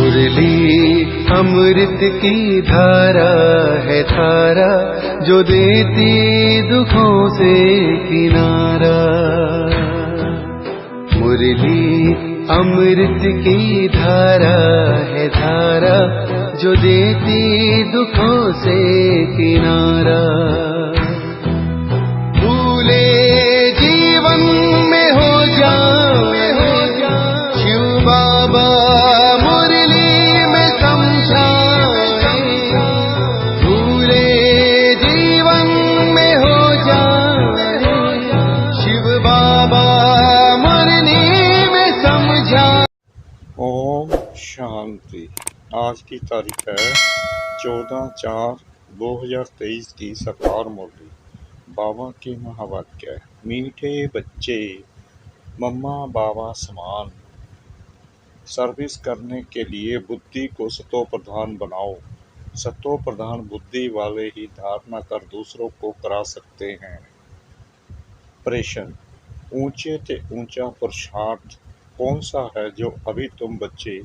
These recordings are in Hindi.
मुरली अमृत की धारा है धारा, जो देती दुखों से किनारा। मुरली अमृत की धारा है धारा, जो देती दुखों से किनारा। भूले जीवन में हो जाए शिव बाबा मुरली में समझाए। भूले जीवन में हो जाए शिव बाबा मुरली में समझाए। ओम शांति। आज की तारीख है 14/4/2023 की सकार मुरली। बाबा के महावाक्य। मीठे बच्चे मम्मा बाबा समान, सर्विस करने के लिए बुद्धि को सतो प्रधान बनाओ। सतो प्रधान बुद्धि वाले ही धारणा कर दूसरों को करा सकते हैं। प्रश्न, ऊंचे से ऊंचा पुरुषार्थ कौन सा है जो अभी तुम बच्चे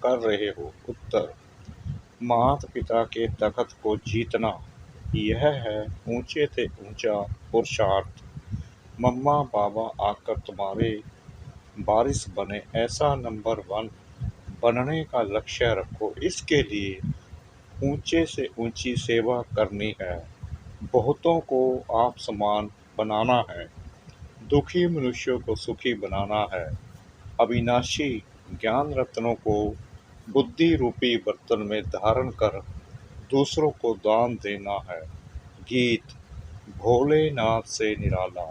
कर रहे हो? उत्तर, माता पिता के तख्त को जीतना, यह है ऊंचे से ऊंचा पुरुषार्थ। मम्मा बाबा आकर तुम्हारे वारिस बने, ऐसा नंबर 1 बनने का लक्ष्य रखो। इसके लिए ऊंचे से ऊंची सेवा करनी है, बहुतों को आप समान बनाना है, दुखी मनुष्यों को सुखी बनाना है, अविनाशी ज्ञान रत्नों को बुद्धि रूपी बर्तन में धारण कर दूसरों को दान देना है। गीत भोलेनाथ से निराला।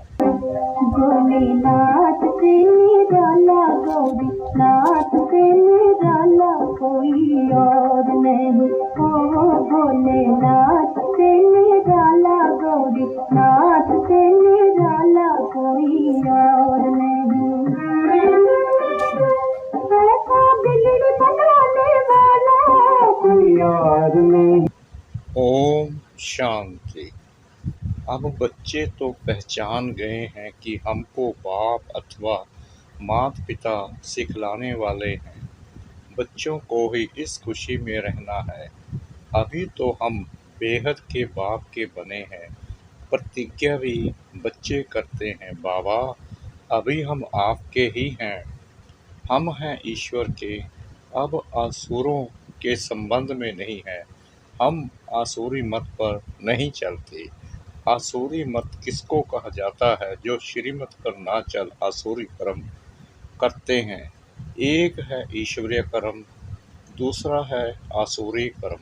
भोलेनाथ से निराला, गौरीनाथ से निराला कोई और नहीं। ओ भोलेनाथ से निराला, गौरीनाथ से निराला कोई और नहीं। ऐसा बिगड़ बनाने वाला कोई और नहीं। ओम शांति। अब बच्चे तो पहचान गए हैं कि हमको बाप अथवा माता पिता सिखलाने वाले हैं। बच्चों को ही इस खुशी में रहना है। अभी तो हम बेहद के बाप के बने हैं। प्रतिज्ञा भी बच्चे करते हैं, बाबा अभी हम आपके ही हैं, हम हैं ईश्वर के, अब आसुरों के संबंध में नहीं है, हम आसुरी मत पर नहीं चलते। आसुरी मत किसको कहा जाता है? जो श्रीमत पर ना चल आसुरी कर्म करते हैं। एक है ईश्वरीय कर्म, दूसरा है आसुरी कर्म।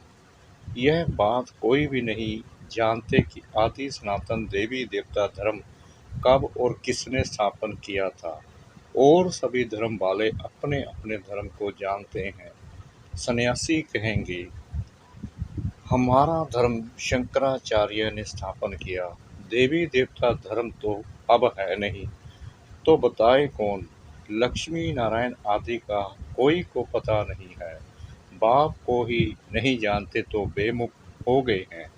यह बात कोई भी नहीं जानते कि आदि सनातन देवी देवता धर्म कब और किसने स्थापन किया था, और सभी धर्म वाले अपने अपने धर्म को जानते हैं। सन्यासी कहेंगे हमारा धर्म शंकराचार्य ने स्थापन किया, देवी देवता धर्म तो अब है नहीं, तो बताए कौन? लक्ष्मी नारायण आदि का कोई को पता नहीं है, बाप को ही नहीं जानते तो बेमुख हो गए हैं।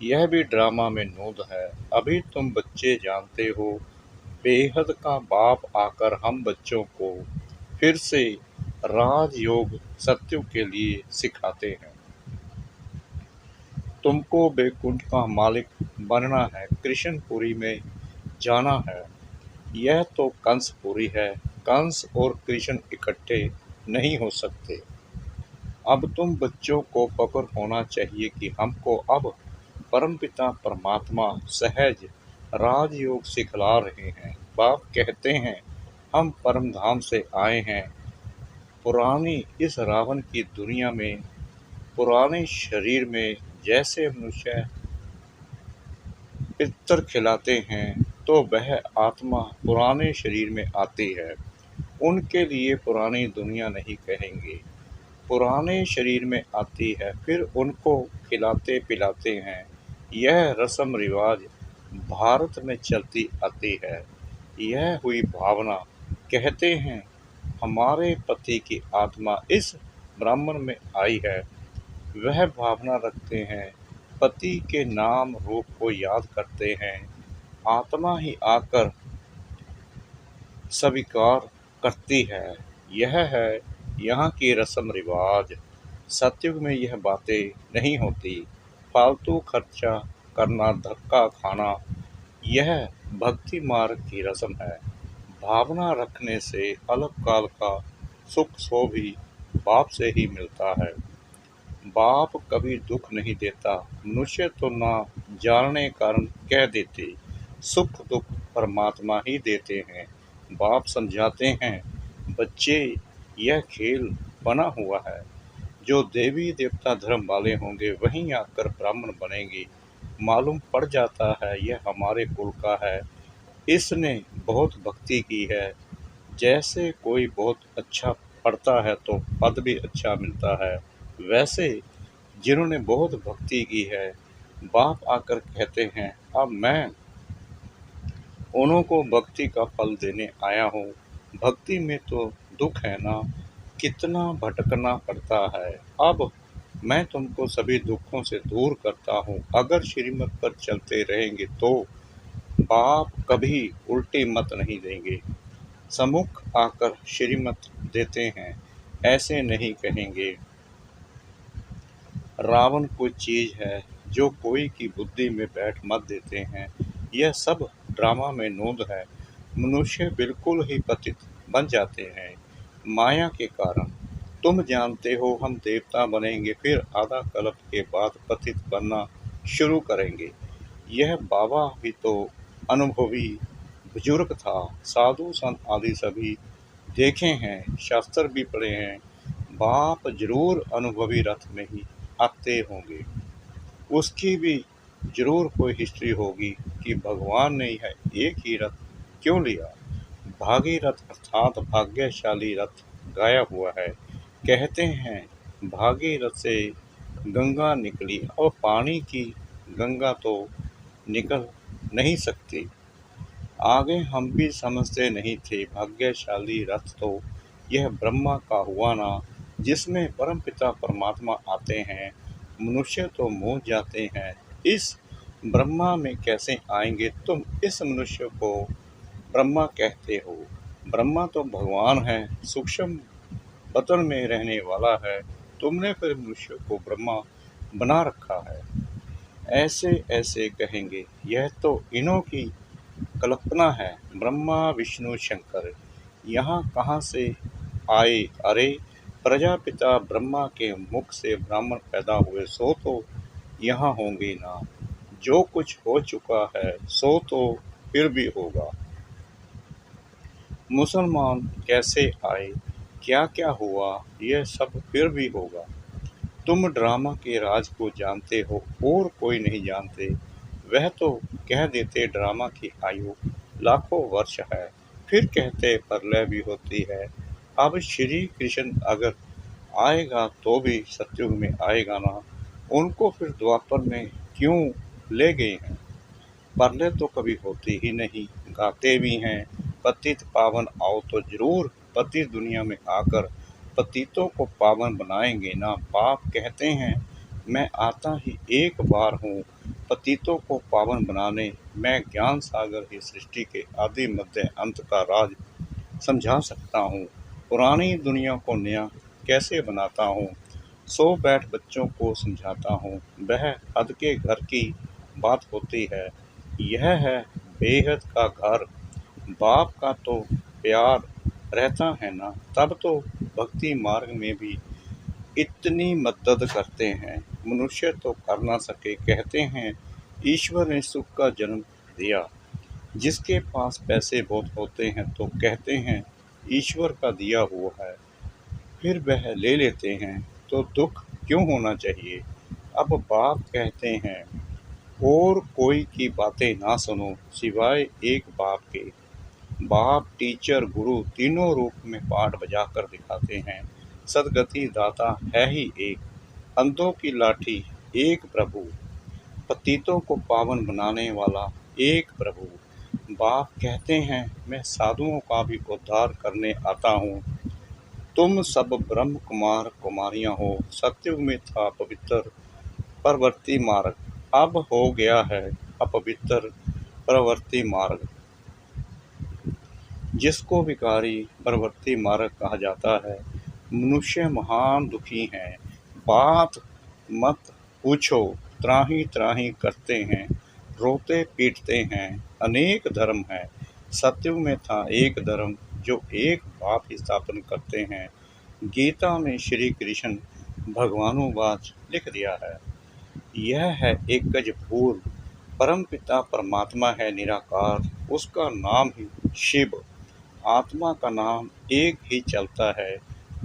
यह भी ड्रामा में नूद है। अभी तुम बच्चे जानते हो, बेहद का बाप आकर हम बच्चों को फिर से राजयोग सत्युग के लिए सिखाते हैं। तुमको बैकुंठ का मालिक बनना है, कृष्णपुरी में जाना है। यह तो कंसपुरी है, कंस और कृष्ण इकट्ठे नहीं हो सकते। अब तुम बच्चों को फक्र होना चाहिए कि हमको अब परमपिता परमात्मा सहज राजयोग सिखला रहे हैं। बाप कहते हैं हम परम धाम से आए हैं। पुरानी इस रावण की दुनिया में, पुराने शरीर में जैसे मनुष्य पितर खिलाते हैं, तो वह आत्मा पुराने शरीर में आती है। उनके लिए पुरानी दुनिया नहीं कहेंगे, पुराने शरीर में आती है, फिर उनको खिलाते पिलाते हैं। यह रस्म रिवाज भारत में चलती आती है। यह हुई भावना। कहते हैं हमारे पति की आत्मा इस ब्राह्मण में आई है। वह भावना रखते हैं, पति के नाम रूप को याद करते हैं, आत्मा ही आकर स्वीकार करती है। यह है यहाँ की रस्म रिवाज। सतयुग में यह बातें नहीं होती। फालतू खर्चा करना, धक्का खाना, यह भक्ति मार्ग की रस्म है। भावना रखने से अल्पकाल का सुख सो भी बाप से ही मिलता है। बाप कभी दुख नहीं देता। मनुष्य तो ना जानने कारण कह देते, सुख दुख परमात्मा ही देते हैं। बाप समझाते हैं, बच्चे यह खेल बना हुआ है। जो देवी देवता धर्म वाले होंगे वहीं आकर ब्राह्मण बनेंगे। मालूम पड़ जाता है यह हमारे कुल का है, इसने बहुत भक्ति की है। जैसे कोई बहुत अच्छा पढ़ता है तो पद भी अच्छा मिलता है, वैसे जिन्होंने बहुत भक्ति की है, बाप आकर कहते हैं अब मैं उन्हों को भक्ति का फल देने आया हूँ। भक्ति में तो दुख है ना, कितना भटकना पड़ता है। अब मैं तुमको सभी दुखों से दूर करता हूँ। अगर श्रीमत पर चलते रहेंगे तो बाप कभी उल्टी मत नहीं देंगे। सम्मुख आकर श्रीमत देते हैं, ऐसे नहीं कहेंगे रावण कोई चीज है जो कोई की बुद्धि में बैठ मत देते हैं। यह सब ड्रामा में नोंद है। मनुष्य बिल्कुल ही पतित बन जाते हैं माया के कारण। तुम जानते हो हम देवता बनेंगे, फिर आधा कल्प के बाद पतित बनना शुरू करेंगे। यह बाबा भी तो अनुभवी बुजुर्ग था। साधु संत आदि सभी देखे हैं, शास्त्र भी पढ़े हैं। बाप जरूर अनुभवी रथ में ही आते होंगे। उसकी भी जरूर कोई हिस्ट्री होगी कि भगवान ने यह एक ही रथ क्यों लिया। भागीरथ अर्थात भाग्यशाली रथ गाया हुआ है। कहते हैं भागीरथ से गंगा निकली और पानी की गंगा तो निकल नहीं सकती। आगे हम भी समझते नहीं थे। भाग्यशाली रथ तो यह ब्रह्मा का हुआ ना, जिसमें परमपिता परमात्मा आते हैं। मनुष्य तो मोह जाते हैं, इस ब्रह्मा में कैसे आएंगे। तुम इस मनुष्य को ब्रह्मा कहते हो। ब्रह्मा तो भगवान है, सूक्ष्म बतन में रहने वाला है। तुमने फिर मनुष्य को ब्रह्मा बना रखा है। ऐसे ऐसे कहेंगे, यह तो इन्हों की कल्पना है। ब्रह्मा विष्णु शंकर यहाँ कहाँ से आए। अरे प्रजापिता ब्रह्मा के मुख से ब्राह्मण पैदा हुए, सो तो यहाँ होंगे ना। जो कुछ हो चुका है सो तो फिर भी होगा। मुसलमान कैसे आए, क्या क्या हुआ, यह सब फिर भी होगा। तुम ड्रामा के राज को जानते हो और कोई नहीं जानते। वह तो कह देते ड्रामा की आयु लाखों वर्ष है, फिर कहते प्रलय भी होती है। अब श्री कृष्ण अगर आएगा तो भी सतयुग में आएगा ना। उनको फिर द्वापर में क्यों ले गए हैं। प्रलय तो कभी होती ही नहीं। गाते भी हैं पतित पावन आओ तो जरूर पति दुनिया में आकर पतितों को पावन बनाएंगे ना। बाप कहते हैं मैं आता ही एक बार हूँ पतितों को पावन बनाने। मैं ज्ञान सागर ही सृष्टि के आदि मध्य अंत का राज समझा सकता हूँ। पुरानी दुनिया को नया कैसे बनाता हूँ। सो बैठ बच्चों को समझाता हूँ। वह हद के घर की बात होती है। यह है बेहद का घर। बाप का तो प्यार रहता है ना, तब तो भक्ति मार्ग में भी इतनी मदद करते हैं। मनुष्य तो कर ना सके। कहते हैं ईश्वर ने सुख का जन्म दिया। जिसके पास पैसे बहुत होते हैं तो कहते हैं ईश्वर का दिया हुआ है, फिर वह ले लेते हैं तो दुख क्यों होना चाहिए। अब बाप कहते हैं और कोई की बातें ना सुनो सिवाय एक बाप के। बाप टीचर गुरु तीनों रूप में पाठ बजाकर दिखाते हैं। सदगति दाता है ही एक, अंधों की लाठी एक प्रभु, पतितों को पावन बनाने वाला एक प्रभु। बाप कहते हैं मैं साधुओं का भी उद्धार करने आता हूँ। तुम सब ब्रह्म कुमार कुमारियाँ हो। सतयुग में था पवित्र प्रवृत्ति मार्ग, अब हो गया है अपवित्र प्रवृत्ति मार्ग। जिसको विकारी प्रवृत्ति मार्ग कहा जाता है, मनुष्य महान दुखी हैं, बात मत पूछो, त्राही त्राही करते हैं, रोते पीटते हैं, अनेक धर्म है। सतयुग में था एक धर्म, जो एक बाप ही स्थापन करते हैं। गीता में श्री कृष्ण भगवानुवाच लिख दिया है। यह है एक गज भूल, परम पिता परमात्मा है निराकार, उसका नाम ही शिव। आत्मा का नाम एक ही चलता है,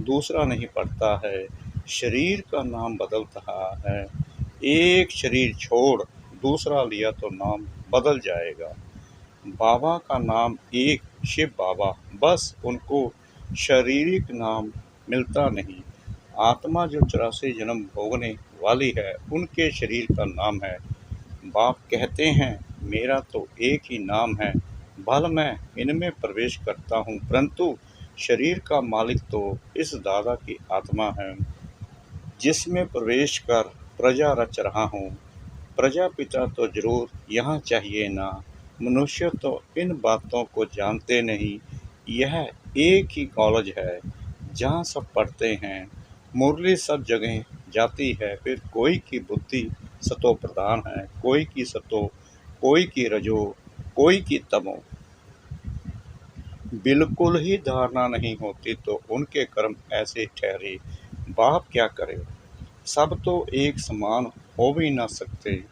दूसरा नहीं पड़ता है। शरीर का नाम बदलता है, एक शरीर छोड़ दूसरा लिया तो नाम बदल जाएगा। बाबा का नाम एक, शिव बाबा, बस उनको शारीरिक नाम मिलता नहीं। आत्मा जो 84 जन्म भोगने वाली है, उनके शरीर का नाम है। बाप कहते हैं मेरा तो एक ही नाम है, भल मैं इनमें प्रवेश करता हूँ, परंतु शरीर का मालिक तो इस दादा की आत्मा है, जिसमें प्रवेश कर प्रजा रच रहा हूँ। प्रजापिता तो जरूर यहाँ चाहिए ना, मनुष्य तो इन बातों को जानते नहीं। यह एक ही कॉलेज है जहाँ सब पढ़ते हैं, मुरली सब जगह जाती है, फिर कोई की बुद्धि सतो प्रधान है, कोई की सतो, कोई की रजो, कोई की तमो। बिल्कुल ही धारणा नहीं होती तो उनके कर्म ऐसे ठहरे। बाप क्या करे, सब तो एक समान हो भी ना सकते।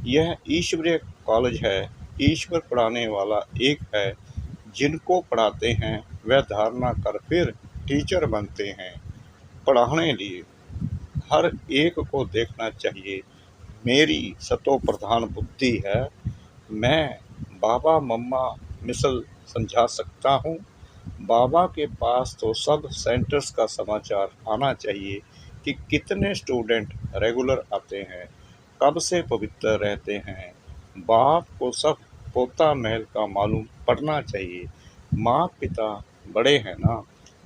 यह ईश्वरीय कॉलेज है, ईश्वर पढ़ाने वाला एक है, जिनको पढ़ाते हैं वह धारणा कर फिर टीचर बनते हैं। पढ़ाने लिए हर एक को देखना चाहिए, मेरी सतो प्रधान बुद्धि है, मैं बाबा मम्मा मिसल समझा सकता हूँ। बाबा के पास तो सब सेंटर्स का समाचार आना चाहिए कि कितने स्टूडेंट रेगुलर आते हैं, कब से पवित्र रहते हैं। बाप को सब पोता महल का मालूम पड़ना चाहिए। माँ पिता बड़े हैं ना,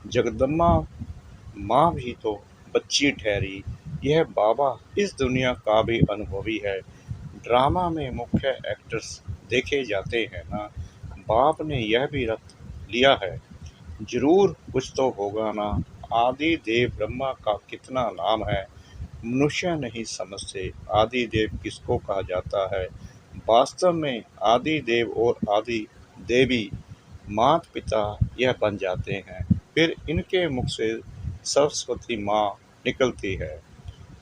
जगदम्बा माँ भी तो बच्ची ठहरी। यह बाबा इस दुनिया का भी अनुभवी है। ड्रामा में मुख्य एक्टर्स देखे जाते हैं ना, बाप ने यह भी रट लिया है, जरूर कुछ तो होगा ना। आदि देव ब्रह्मा का कितना नाम है, मनुष्य नहीं समझते आदि देव किसको कहा जाता है। वास्तव में आदि देव और आदि देवी माता पिता यह बन जाते हैं, फिर इनके मुख से सरस्वती माँ निकलती है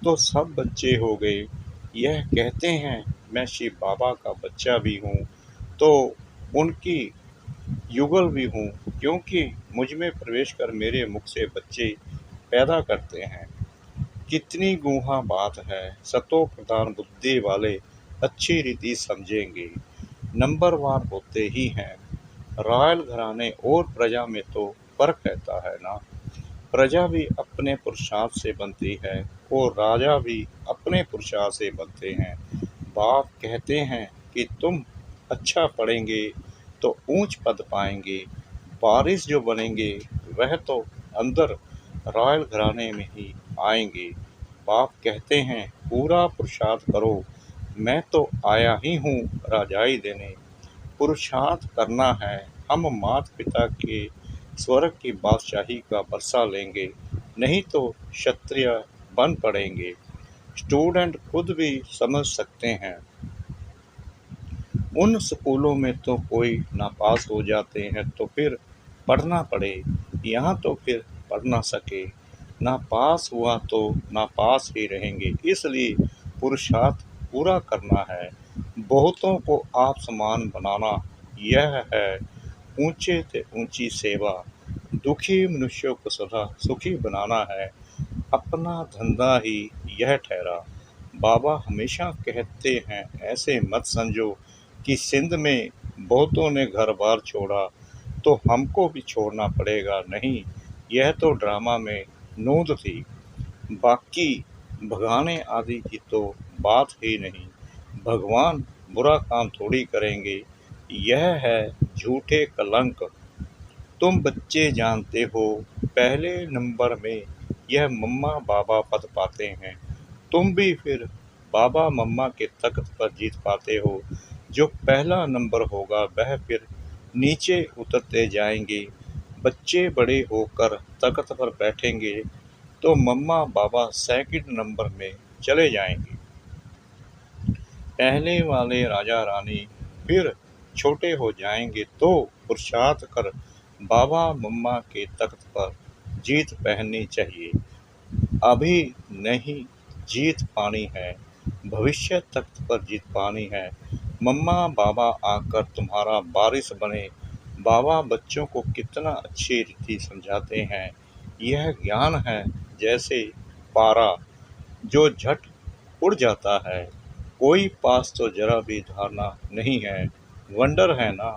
तो सब बच्चे हो गए। यह कहते हैं मैं शिव बाबा का बच्चा भी हूँ तो उनकी युगल भी हूँ, क्योंकि मुझ में प्रवेश कर मेरे मुख से बच्चे पैदा करते हैं। कितनी गूढ़ा बात है, सतो प्रधान बुद्धि वाले अच्छी रीति समझेंगे। नंबरवार होते ही हैं। रॉयल घराने और प्रजा में तो फर्क रहता है ना। प्रजा भी अपने पुरुषार्थ से बनती है और राजा भी अपने पुरुषार्थ से बनते हैं। बाप कहते हैं कि तुम अच्छा पढ़ेंगे तो ऊंच पद पाएंगे। वारिस जो बनेंगे वह तो अंदर रॉयल घराने में ही आएंगे। बाप कहते हैं पूरा पुरुषार्थ करो, मैं तो आया ही हूँ राजाई देने। पुरुषार्थ करना है, हम माता पिता के स्वर्ग की बादशाही का बरसा लेंगे, नहीं तो क्षत्रिय बन पड़ेंगे। स्टूडेंट खुद भी समझ सकते हैं। उन स्कूलों में तो कोई नापास हो जाते हैं तो फिर पढ़ना पड़े, यहाँ तो फिर पढ़ ना सके, नापास हुआ तो नापास ही रहेंगे। इसलिए पुरुषार्थ पूरा करना है, बहुतों को आप समान बनाना, यह है ऊंचे से ऊंची सेवा। दुखी मनुष्यों को सदा सुखी बनाना है, अपना धंधा ही यह ठहरा। बाबा हमेशा कहते हैं ऐसे मत समझो कि सिंध में बहुतों ने घर बार छोड़ा तो हमको भी छोड़ना पड़ेगा, नहीं, यह तो ड्रामा में नोंद थी, बाकी भगाने आदि की तो बात ही नहीं। भगवान बुरा काम थोड़ी करेंगे, यह है झूठे कलंक। तुम बच्चे जानते हो पहले नंबर में यह मम्मा बाबा पद पाते हैं, तुम भी फिर बाबा मम्मा के तख्त पर जीत पाते हो। जो पहला नंबर होगा वह फिर नीचे उतरते जाएंगे। बच्चे बड़े होकर तख्त पर बैठेंगे तो मम्मा बाबा सेकंड नंबर में चले जाएंगे। पहले वाले राजा रानी फिर छोटे हो जाएंगे तो पुरुषार्थ कर बाबा मम्मा के तख्त पर जीत पहननी चाहिए। अभी नहीं जीत पानी है, भविष्य तख्त पर जीत पानी है। मम्मा बाबा आकर तुम्हारा वारिस बने। बाबा बच्चों को कितना अच्छी रीति समझाते हैं। यह ज्ञान है जैसे पारा जो झट उड़ जाता है। कोई पास तो जरा भी धारणा नहीं है। वंडर है ना।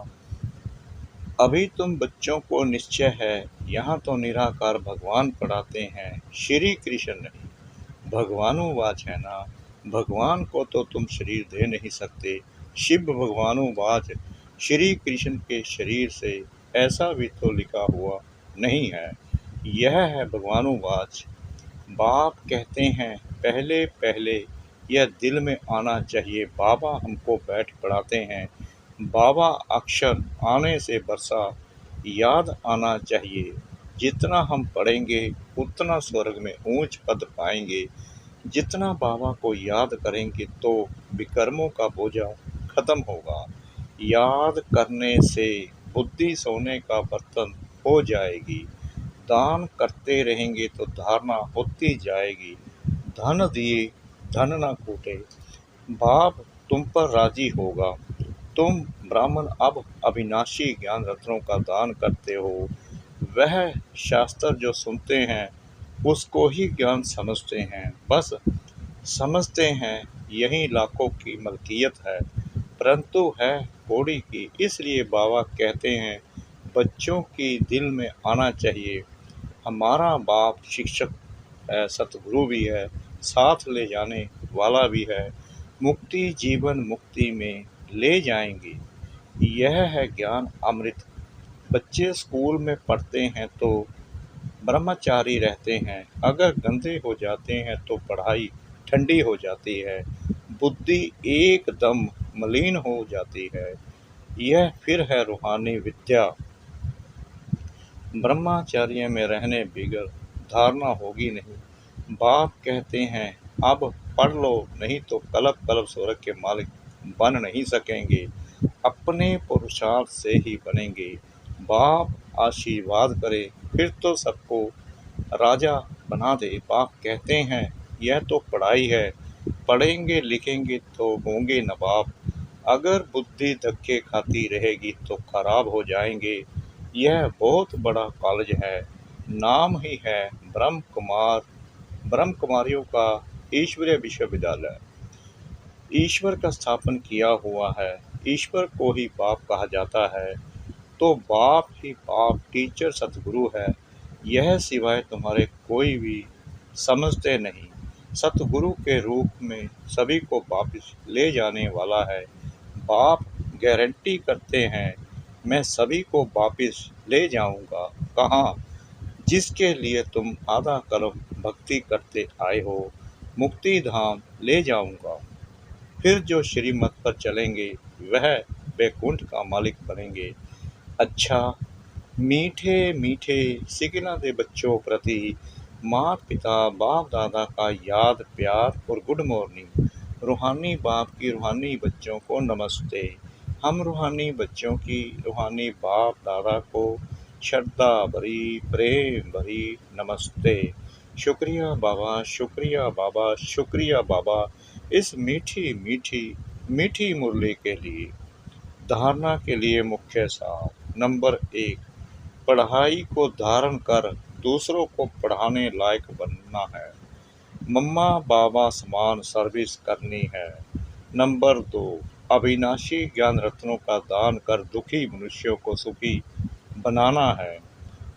अभी तुम बच्चों को निश्चय है यहाँ तो निराकार भगवान पढ़ाते हैं, श्री कृष्ण नहीं। भगवानुवाच है ना। भगवान को तो तुम शरीर दे नहीं सकते। शिव भगवानुवाच श्री कृष्ण के शरीर से, ऐसा भी तो लिखा हुआ नहीं है। यह है भगवानुवाच। बाप कहते हैं पहले पहले यह दिल में आना चाहिए। बाबा हमको बैठ पढ़ाते हैं। बाबा अक्षर आने से बरसा याद आना चाहिए। जितना हम पढ़ेंगे उतना स्वर्ग में ऊंच पद पाएंगे। जितना बाबा को याद करेंगे तो विकर्मों का बोझा खत्म होगा। याद करने से बुद्धि सोने का बर्तन हो जाएगी। दान करते रहेंगे तो धारणा होती जाएगी। धन दिए धन न कूटे। बाप तुम पर राजी होगा। तुम ब्राह्मण अब अविनाशी ज्ञान रत्नों का दान करते हो। वह शास्त्र जो सुनते हैं उसको ही ज्ञान समझते हैं। बस समझते हैं यही लाखों की मलकियत है, परंतु है थोड़ी की। इसलिए बाबा कहते हैं बच्चों की दिल में आना चाहिए। हमारा बाप शिक्षक है, सतगुरु भी है, साथ ले जाने वाला भी है। मुक्ति जीवन मुक्ति में ले जाएंगे। यह है ज्ञान अमृत। बच्चे स्कूल में पढ़ते हैं तो ब्रह्मचारी रहते हैं। अगर गंदे हो जाते हैं तो पढ़ाई ठंडी हो जाती है, बुद्धि एकदम मलिन हो जाती है। यह फिर है रूहानी विद्या। ब्रह्मचर्य में रहने बिगर धारणा होगी नहीं। बाप कहते हैं अब पढ़ लो, नहीं तो कलप कलप स्वर्ग के मालिक बन नहीं सकेंगे। अपने पुरुषार्थ से ही बनेंगे। बाप आशीर्वाद करे फिर तो सबको राजा बना दे। बाप कहते हैं यह तो पढ़ाई है, पढ़ेंगे लिखेंगे तो होंगे नवाब। अगर बुद्धि धक्के खाती रहेगी तो खराब हो जाएंगे। यह बहुत बड़ा कॉलेज है, नाम ही है ब्रह्म कुमार, ब्रह्म कुमारियों का ईश्वरीय विश्वविद्यालय। ईश्वर का स्थापन किया हुआ है। ईश्वर को ही बाप कहा जाता है, तो बाप ही बाप टीचर सतगुरु है। यह सिवाय तुम्हारे कोई भी समझते नहीं। सतगुरु के रूप में सभी को वापस ले जाने वाला है। बाप गारंटी करते हैं मैं सभी को वापस ले जाऊंगा। कहाँ? जिसके लिए तुम आधा कल्प भक्ति करते आए हो, मुक्ति धाम ले जाऊंगा। फिर जो श्रीमत पर चलेंगे वह वैकुंठ का मालिक बनेंगे। अच्छा, मीठे मीठे सिकना दे बच्चों प्रति माता पिता बाप दादा का याद प्यार और गुड मॉर्निंग। रूहानी बाप की रूहानी बच्चों को नमस्ते। हम रूहानी बच्चों की रूहानी बाप दादा को श्रद्धा भरी प्रेम भरी नमस्ते। शुक्रिया बाबा, शुक्रिया बाबा, शुक्रिया बाबा इस मीठी मीठी मीठी मुरली के लिए। धारणा के लिए मुख्य सार। नंबर 1, पढ़ाई को धारण कर दूसरों को पढ़ाने लायक बनना है। मम्मा बाबा समान सर्विस करनी है। नंबर 2, अविनाशी ज्ञान रत्नों का दान कर दुखी मनुष्यों को सुखी बनाना है।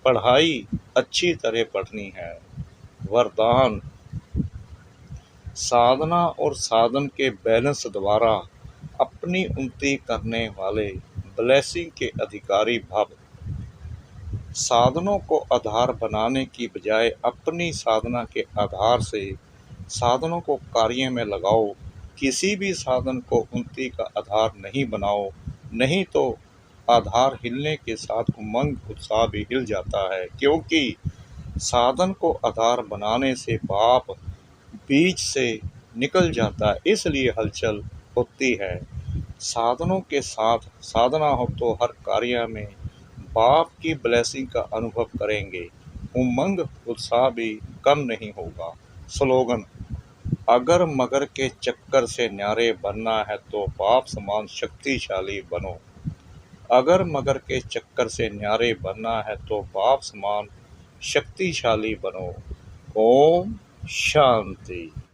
पढ़ाई अच्छी तरह पढ़नी है। वरदान, साधना और साधन के बैलेंस द्वारा अपनी उन्नति करने वाले ब्लेसिंग के अधिकारी भव। साधनों को आधार बनाने की बजाय अपनी साधना के आधार से साधनों को कार्य में लगाओ। किसी भी साधन को उन्नति का आधार नहीं बनाओ, नहीं तो आधार हिलने के साथ उमंग उत्साह भी हिल जाता है, क्योंकि साधन को आधार बनाने से बाप बीच से निकल जाता है, इसलिए हलचल होती है। साधनों के साथ साधना हो तो हर कार्य में बाप की ब्लेसिंग का अनुभव करेंगे, उमंग उत्साह भी कम नहीं होगा। स्लोगन: अगर मगर के चक्कर से न्यारे बनना है तो बाप समान शक्तिशाली बनो। अगर मगर के चक्कर से न्यारे बनना है तो बाप समान शक्तिशाली बनो। ओम शांति।